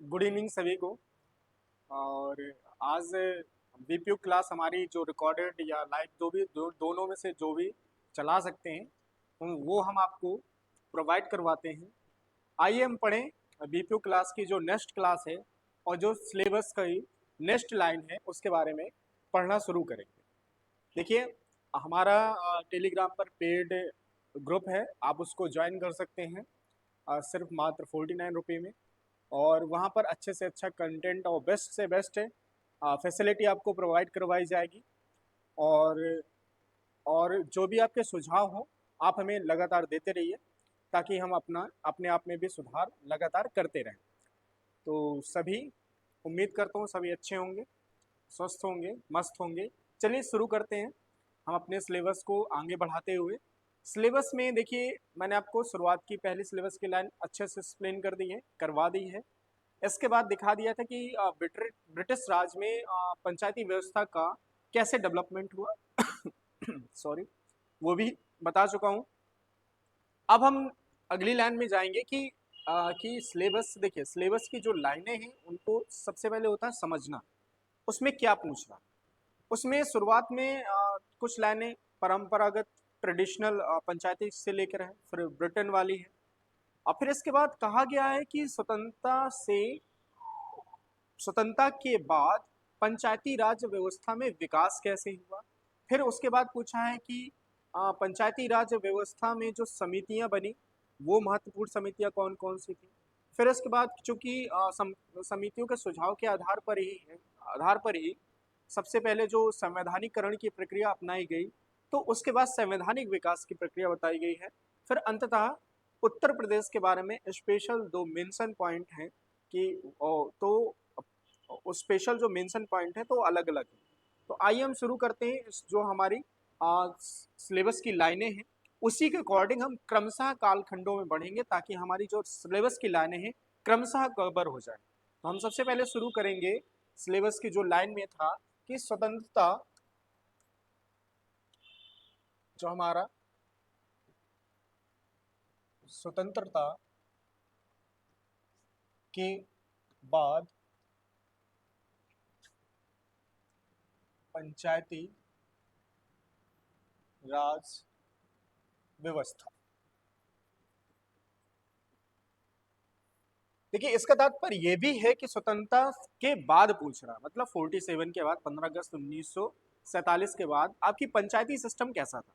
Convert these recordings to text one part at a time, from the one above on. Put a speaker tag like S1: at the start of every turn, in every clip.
S1: Good evening सभी को। और आज बीपीयू क्लास हमारी जो रिकॉर्डेड या लाइव जो भी दोनों में से जो भी चला सकते हैं वो हम आपको प्रोवाइड करवाते हैं। आइए हम पढ़ें बीपीयू क्लास की जो नेक्स्ट क्लास है और जो सिलेबस की नेक्स्ट लाइन है उसके बारे में पढ़ना शुरू करेंगे। देखिए, हमारा टेलीग्राम पर पेड ग्रुप है, आप उसको ज्वाइन कर सकते हैं सिर्फ मात्र 49 रुपये में। और वहाँ पर अच्छे से अच्छा कंटेंट और बेस्ट से बेस्ट फैसिलिटी आपको प्रोवाइड करवाई जाएगी। और और जो भी आपके सुझाव हो आप हमें लगातार देते रहिए ताकि हम अपने आप में भी सुधार लगातार करते रहें। तो सभी उम्मीद करता हूँ सभी अच्छे होंगे, स्वस्थ होंगे, मस्त होंगे। चलिए शुरू करते हैं हम अपने सिलेबस को आगे बढ़ाते हुए। सिलेबस में देखिए, मैंने आपको शुरुआत की पहली सिलेबस की लाइन अच्छे से एक्सप्लेन कर दी है, करवा दी है। इसके बाद दिखा दिया था कि ब्रिटिश राज में पंचायती व्यवस्था का कैसे डेवलपमेंट हुआ सॉरी, वो भी बता चुका हूँ। अब हम अगली लाइन में जाएंगे कि सिलेबस, देखिए सिलेबस की जो लाइनें हैं उनको सबसे पहले होता है समझना, उसमें क्या पूछ रहा। उसमें शुरुआत में कुछ लाइनें परंपरागत ट्रेडिशनल पंचायती से लेकर है, फिर ब्रिटेन वाली है। और फिर इसके बाद कहा गया है कि स्वतंत्रता के बाद पंचायती राज व्यवस्था में विकास कैसे हुआ। फिर उसके बाद पूछा है कि पंचायती राज व्यवस्था में जो समितियां बनी वो महत्वपूर्ण समितियां कौन कौन सी थी। फिर इसके बाद चूंकि समितियों के सुझाव के आधार पर ही सबसे पहले जो संवैधानिकरण की प्रक्रिया अपनाई गई, तो उसके बाद संवैधानिक विकास की प्रक्रिया बताई गई है। फिर अंततः उत्तर प्रदेश के बारे में स्पेशल दो मेंशन पॉइंट हैं कि तो स्पेशल जो मेंशन पॉइंट है तो अलग अलग है। तो आइए हम शुरू करते हैं। जो हमारी सिलेबस की लाइनें हैं उसी के अकॉर्डिंग हम क्रमशः कालखंडों में बढ़ेंगे ताकि हमारी जो सिलेबस की लाइनें हैं क्रमशः कवर हो जाए। तो हम सबसे पहले शुरू करेंगे सिलेबस की जो लाइन में था कि जो हमारा स्वतंत्रता के बाद पंचायती राज व्यवस्था। देखिए, इसका तात्पर्य यह भी है कि स्वतंत्रता के बाद पूछ रहा, मतलब 47 के बाद 15 अगस्त 1947 के बाद आपकी पंचायती सिस्टम कैसा था,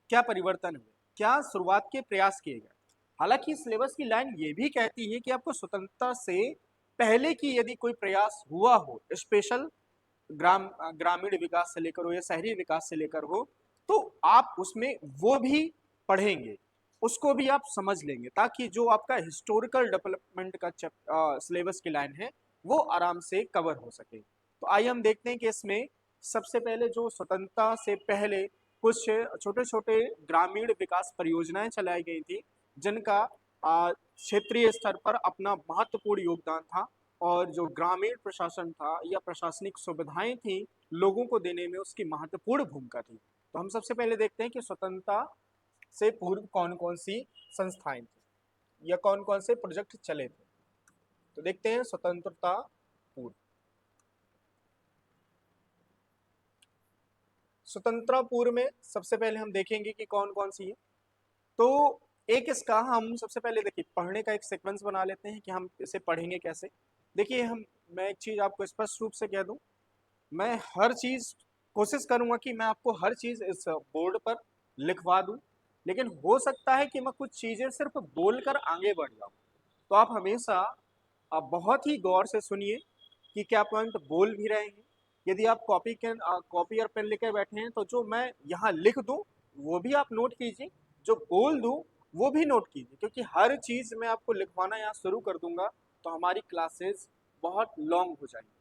S1: क्या परिवर्तन हुए, क्या शुरुआत के प्रयास किए गए। हालांकि सिलेबस की लाइन ये भी कहती है कि आपको स्वतंत्रता से पहले की यदि कोई प्रयास हुआ हो, स्पेशल ग्रामीण विकास से लेकर हो या शहरी विकास से लेकर हो, तो आप उसमें वो भी पढ़ेंगे, उसको भी आप समझ लेंगे ताकि जो आपका हिस्टोरिकल डेवलपमेंट का सिलेबस की लाइन है वो आराम से कवर हो सके। तो आइए हम देखते हैं कि इसमें सबसे पहले जो स्वतंत्रता से पहले कुछ छोटे छोटे ग्रामीण विकास परियोजनाएं चलाई गई थी जिनका क्षेत्रीय स्तर पर अपना महत्वपूर्ण योगदान था। और जो ग्रामीण प्रशासन था या प्रशासनिक सुविधाएं थी लोगों को देने में उसकी महत्वपूर्ण भूमिका थी। तो हम सबसे पहले देखते हैं कि स्वतंत्रता से पूर्व कौन कौन सी संस्थाएं थी या कौन कौन से प्रोजेक्ट चले थे। तो देखते हैं स्वतंत्रता पूर्व। स्वतंत्रता पूर्व में सबसे पहले हम देखेंगे कि कौन कौन सी है। तो एक इसका हम सबसे पहले देखिए पढ़ने का एक सीक्वेंस बना लेते हैं कि हम इसे पढ़ेंगे कैसे। देखिए, मैं एक चीज आपको स्पष्ट रूप से कह दूं, मैं हर चीज कोशिश करूंगा कि मैं आपको हर चीज इस बोर्ड पर लिखवा दूं, लेकिन हो सकता है कि मैं कुछ चीजें सिर्फ बोलकर आगे बढ़ जाऊं। तो आप हमेशा बहुत ही गौर से सुनिए कि क्या पॉइंट बोल भी रहे हैं। यदि आप कॉपी और पेन लेकर बैठे हैं तो जो मैं यहाँ लिख दूं वो भी आप नोट कीजिए, जो बोल दूं वो भी नोट कीजिए, क्योंकि हर चीज मैं आपको लिखवाना यहाँ शुरू कर दूंगा तो हमारी क्लासेस बहुत लॉन्ग हो जाएंगी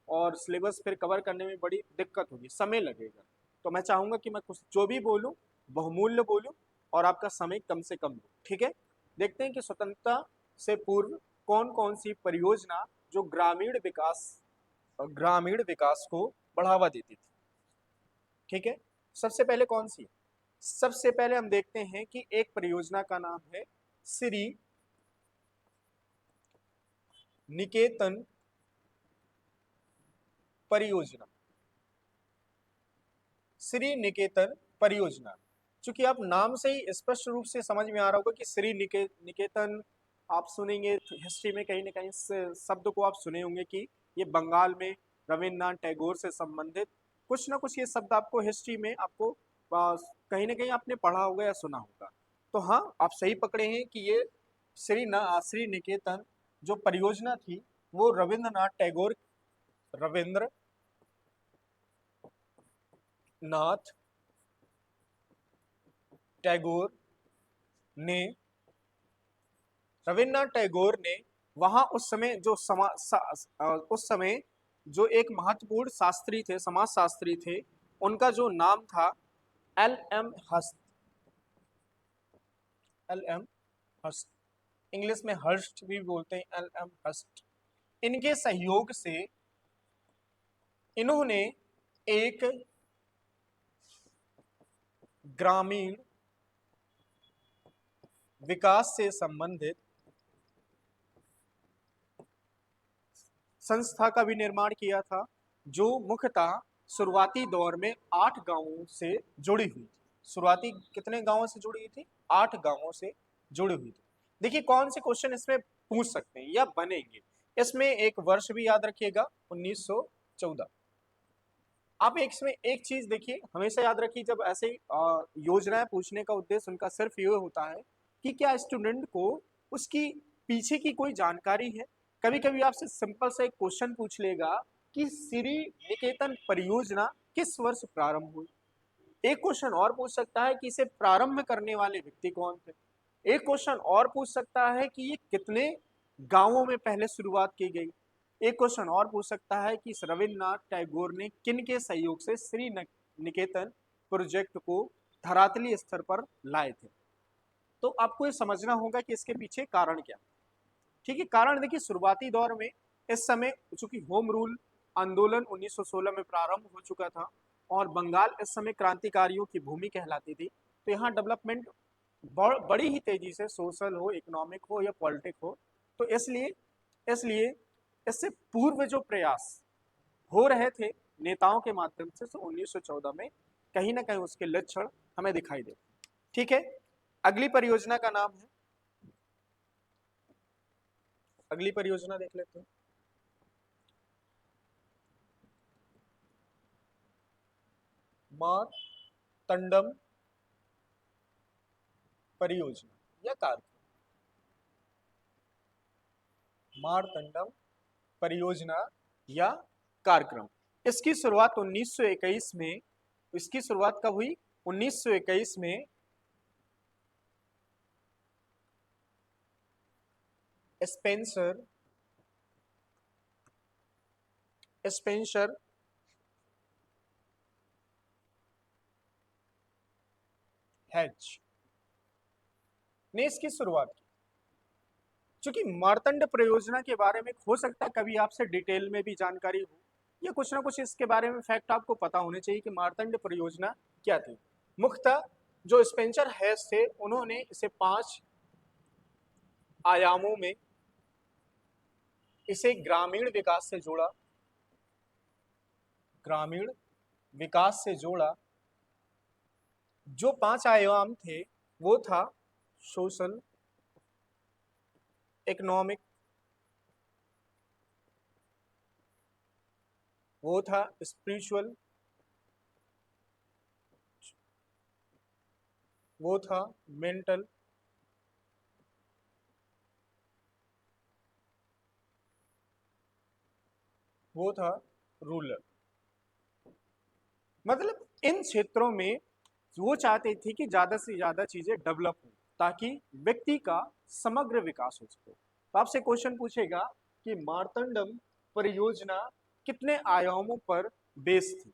S1: और सिलेबस फिर कवर करने में बड़ी दिक्कत होगी, समय लगेगा। तो मैं चाहूंगा कि मैं कुछ जो भी बोलूं बहुमूल्य बोलूं और आपका समय कम से कम लूं, ठीक है। देखते हैं कि स्वतंत्रता से पूर्व कौन कौन सी परियोजना जो ग्रामीण विकास को बढ़ावा देती थी, ठीक है। सबसे पहले कौन सी, सबसे पहले हम देखते हैं कि एक परियोजना का नाम है श्री निकेतन परियोजना, श्री निकेतन परियोजना। चूंकि आप नाम से ही स्पष्ट रूप से समझ में आ रहा होगा कि श्री निकेतन, आप सुनेंगे हिस्ट्री में कहीं ना कहीं इस शब्द को आप सुने होंगे कि ये बंगाल में रविन्द्रनाथ टैगोर से संबंधित कुछ ना कुछ ये शब्द आपको हिस्ट्री में आपको कहीं ना कहीं आपने पढ़ा होगा या सुना होगा। तो हाँ, आप सही पकड़े हैं कि ये श्री निकेतन जो परियोजना थी वो रविंद्र नाथ टैगोर ने रविन्द्रनाथ टैगोर ने वहां उस समय जो उस समय जो एक महत्वपूर्ण शास्त्री थे, समाज शास्त्री थे, उनका जो नाम था एल एम हस्त, एल एम हस्त, इंग्लिश में हर्स्ट भी बोलते हैं, एल एम हस्ट। इनके सहयोग से इन्होंने एक ग्रामीण विकास से संबंधित संस्था का भी निर्माण किया था, जो मुख्यतः शुरुआती दौर में 8 गांवों से जुड़ी हुई थी। शुरुआती कितने गांवों से जुड़ी हुई थी? 8 गांवों से जुड़ी हुई थी। देखिए कौन से क्वेश्चन इसमें पूछ सकते हैं या बनेंगे। इसमें एक वर्ष भी याद रखिएगा, 1914। आप इसमें एक चीज देखिए, हमेशा याद रखिए, जब ऐसे योजनाएं पूछने का उद्देश्य उनका सिर्फ ये होता है कि क्या स्टूडेंट को उसकी पीछे की कोई जानकारी है। कभी कभी आपसे सिंपल सा एक क्वेश्चन पूछ लेगा कि श्री निकेतन परियोजना किस वर्ष प्रारंभ हुई। एक क्वेश्चन और पूछ सकता है कि इसे प्रारंभ करने वाले व्यक्ति कौन थे। एक क्वेश्चन और पूछ सकता है कि ये कितने गांवों में पहले शुरुआत की गई। एक क्वेश्चन और पूछ सकता है कि रविन्द्रनाथ टैगोर ने किन के सहयोग से श्री निकेतन प्रोजेक्ट को धरातलीय स्तर पर लाए थे। तो आपको ये समझना होगा कि इसके पीछे कारण क्या। ठीक है, कारण देखिए, शुरुआती दौर में इस समय चूंकि होम रूल आंदोलन 1916 में प्रारंभ हो चुका था और बंगाल इस समय क्रांतिकारियों की भूमि कहलाती थी, तो यहाँ डेवलपमेंट बड़ी ही तेजी से, सोशल हो, इकोनॉमिक हो या पॉलिटिक हो, तो इसलिए इसलिए इससे पूर्व जो प्रयास हो रहे थे नेताओं के माध्यम से, तो 1914 में कहीं ना कहीं उसके लक्षण हमें दिखाई देते। ठीक है, अगली परियोजना का नाम है, अगली परियोजना देख लेते हैं, मारतंडम परियोजना या कार्यक्रम। मारतंडम परियोजना या कार्यक्रम, इसकी शुरुआत 1921 में, इसकी शुरुआत कब हुई? 1921 में स्पेंसर स्पेंसर हैच ने इसकी शुरुआत की। चूंकि मार्तंड परियोजना के बारे में हो सकता है कभी आपसे डिटेल में भी जानकारी हो या कुछ ना कुछ इसके बारे में फैक्ट आपको पता होने चाहिए कि मार्तंड परियोजना क्या थी। मुख्यतः जो स्पेंसर हैच थे, उन्होंने इसे 5 आयामों में इसे ग्रामीण विकास से जोड़ा, ग्रामीण विकास से जोड़ा। जो 5 आयाम थे वो था सोशल, इकोनॉमिक, वो था स्पिरिचुअल, वो था मेंटल, वो था रूरल। मतलब इन क्षेत्रों में वो चाहते थे कि ज्यादा से ज्यादा चीजें डेवलप हो ताकि व्यक्ति का समग्र विकास हो सके। तो आपसे क्वेश्चन पूछेगा कि मार्तंडम परियोजना कितने आयामों पर बेस थी,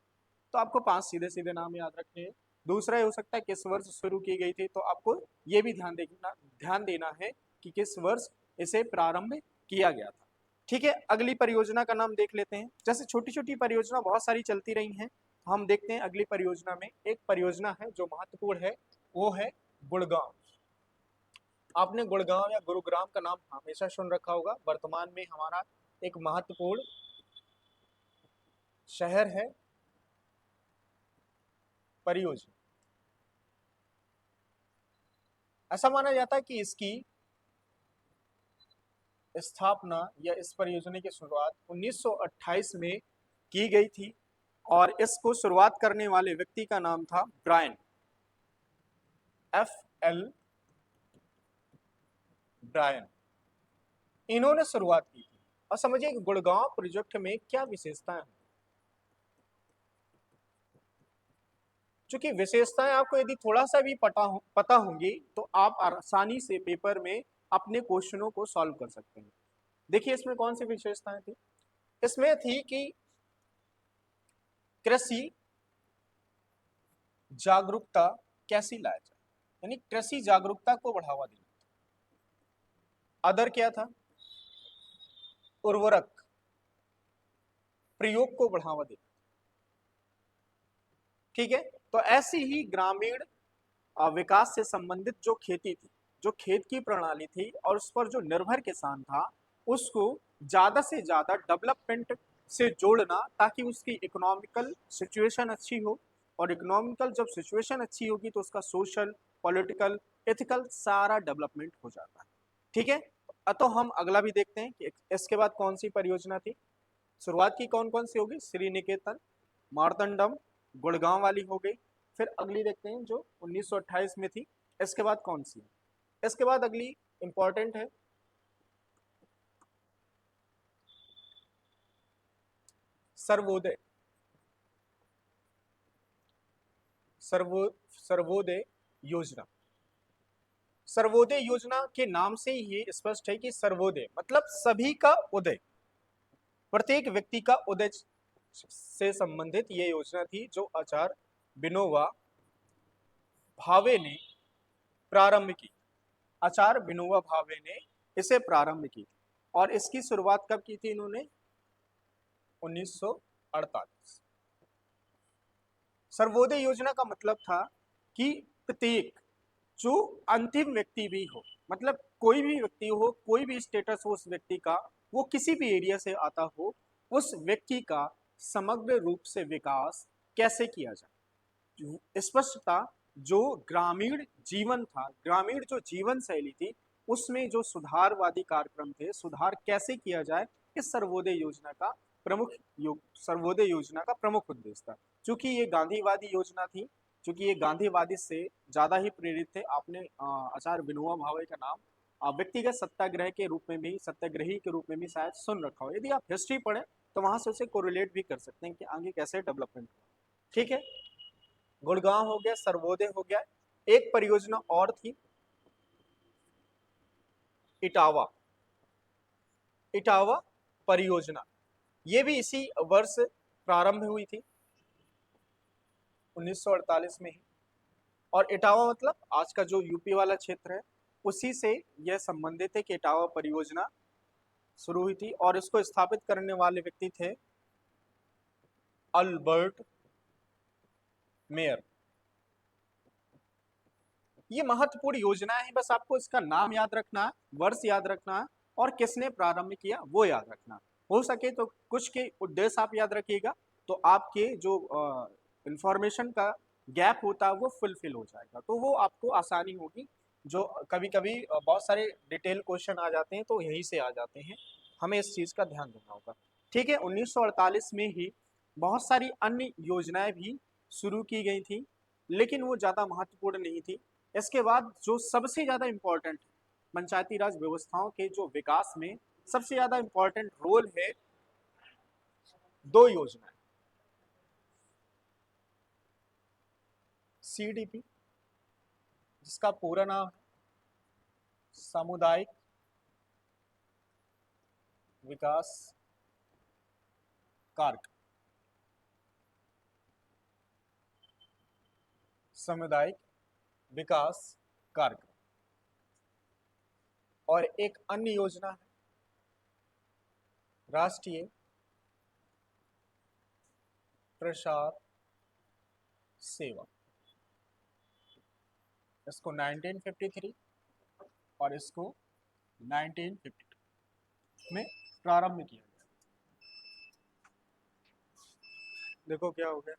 S1: तो आपको 5 सीधे सीधे नाम याद रखने हैं। दूसरा ये हो सकता है किस वर्ष शुरू की गई थी, तो आपको ये भी ध्यान देना है कि किस वर्ष इसे प्रारंभ किया गया था। ठीक है, अगली परियोजना का नाम देख लेते हैं। जैसे छोटी छोटी परियोजना बहुत सारी चलती रही हैं, हम देखते हैं अगली परियोजना में एक परियोजना है जो महत्वपूर्ण है, वो है गुड़गांव। आपने गुड़गांव या गुरुग्राम का नाम हमेशा सुन रखा होगा। वर्तमान में हमारा एक महत्वपूर्ण शहर है परियोजना। ऐसा माना जाता है कि इसकी स्थापना या इस परियोजना की शुरुआत 1928 में की गई थी और इसको शुरुआत करने वाले व्यक्ति का नाम था ब्रायन, FL ब्रायन। इन्होंने शुरुआत की थी। और समझिए कि गुड़गांव प्रोजेक्ट में क्या विशेषताएं हैं। चूंकि विशेषताएं आपको यदि थोड़ा सा भी पता होंगी तो आप आसानी से पेपर में अपने क्वेश्चनों को सॉल्व कर सकते हैं। देखिए इसमें कौन सी विशेषताएं थी। इसमें थी कि कृषि जागरूकता कैसी लाया जाए, यानी कृषि जागरूकता को बढ़ावा देना। अदर क्या था, उर्वरक प्रयोग को बढ़ावा देना। ठीक है, तो ऐसी ही ग्रामीण विकास से संबंधित जो खेती थी, जो खेत की प्रणाली थी और उस पर जो निर्भर किसान था, उसको ज्यादा से ज्यादा डेवलपमेंट से जोड़ना ताकि उसकी इकोनॉमिकल सिचुएशन अच्छी हो। और इकोनॉमिकल जब सिचुएशन अच्छी होगी तो उसका सोशल, पॉलिटिकल, एथिकल सारा डेवलपमेंट हो जाता है। ठीक है, तो हम अगला भी देखते हैं कि इसके बाद कौन सी परियोजना थी। शुरुआत की कौन कौन सी होगी, श्री निकेतन, मारतंडम, गुड़गांव वाली हो गई। फिर अगली देखते हैं जो 1928 में थी। इसके बाद कौन सी है, इसके बाद अगली इंपॉर्टेंट है सर्वोदय। सर्वोदय योजना। सर्वोदय योजना के नाम से ही ये स्पष्ट है कि सर्वोदय मतलब सभी का उदय, प्रत्येक व्यक्ति का उदय से संबंधित ये योजना थी जो आचार्य विनोबा भावे ने प्रारंभ की। आचार्य विनोबा भावे ने इसे प्रारंभ की और इसकी शुरुआत कब की थी इन्होंने, 1948। सर्वोदय योजना का मतलब था कि प्रत्येक जो अंतिम व्यक्ति भी हो, मतलब कोई भी व्यक्ति हो, कोई भी स्टेटस हो उस व्यक्ति का, वो किसी भी एरिया से आता हो, उस व्यक्ति का समग्र रूप से विकास कैसे किया जाए। स्पष्टता जो ग्रामीण जीवन था, ग्रामीण जो जीवन शैली थी, उसमें जो सुधारवादी कार्यक्रम थे, सुधार कैसे किया जाए, इस सर्वोदय योजना का सर्वोदय योजना का प्रमुख उद्देश्य था। चूंकि ये गांधीवादी योजना थी, चूंकि ये गांधीवादी से ज्यादा ही प्रेरित थे। आपने आचार्य विनोबा भावे का नाम व्यक्तिगत सत्याग्रह के रूप में भी, सत्याग्रही के रूप में भी शायद सुन रखा हो। यदि आप हिस्ट्री पढ़ें तो वहां से उसे कोरिलेट भी कर सकते हैं कि आगे कैसे डेवलपमेंट हुआ। ठीक है, गुड़गांव हो गया, सर्वोदय हो गया। एक परियोजना और थी इटावा, इटावा परियोजना। ये भी इसी वर्ष प्रारंभ हुई थी 1948 में ही। और इटावा मतलब आज का जो यूपी वाला क्षेत्र है उसी से यह संबंधित है कि इटावा परियोजना शुरू हुई थी और इसको स्थापित करने वाले व्यक्ति थे अल्बर्ट मेयर। ये महत्वपूर्ण योजना है, बस आपको इसका नाम याद रखना है, वर्ष याद रखना है और किसने प्रारंभ किया वो याद रखना। हो सके तो कुछ के उद्देश्य आप याद रखिएगा, तो आपके जो इंफॉर्मेशन का गैप होता है वो फुलफिल हो जाएगा, तो वो आपको आसानी होगी। जो कभी कभी बहुत सारे डिटेल क्वेश्चन आ जाते हैं तो यहीं से आ जाते हैं, हमें इस चीज का ध्यान देना होगा। ठीक है, 1948 में ही बहुत सारी अन्य योजनाएं भी शुरू की गई थी, लेकिन वो ज्यादा महत्वपूर्ण नहीं थी। इसके बाद जो सबसे ज्यादा इंपॉर्टेंट पंचायती राज व्यवस्थाओं के जो विकास में सबसे ज्यादा इंपॉर्टेंट रोल है, दो योजनाएं, CDP जिसका पूरा नाम है सामुदायिक विकास कार्यक्रम, सामुदायिक विकास कार्यक्रम। और एक अन्य योजना है राष्ट्रीय प्रसार सेवा। इसको 1953 और इसको 1952 में प्रारंभ किया गया। देखो क्या हो गया,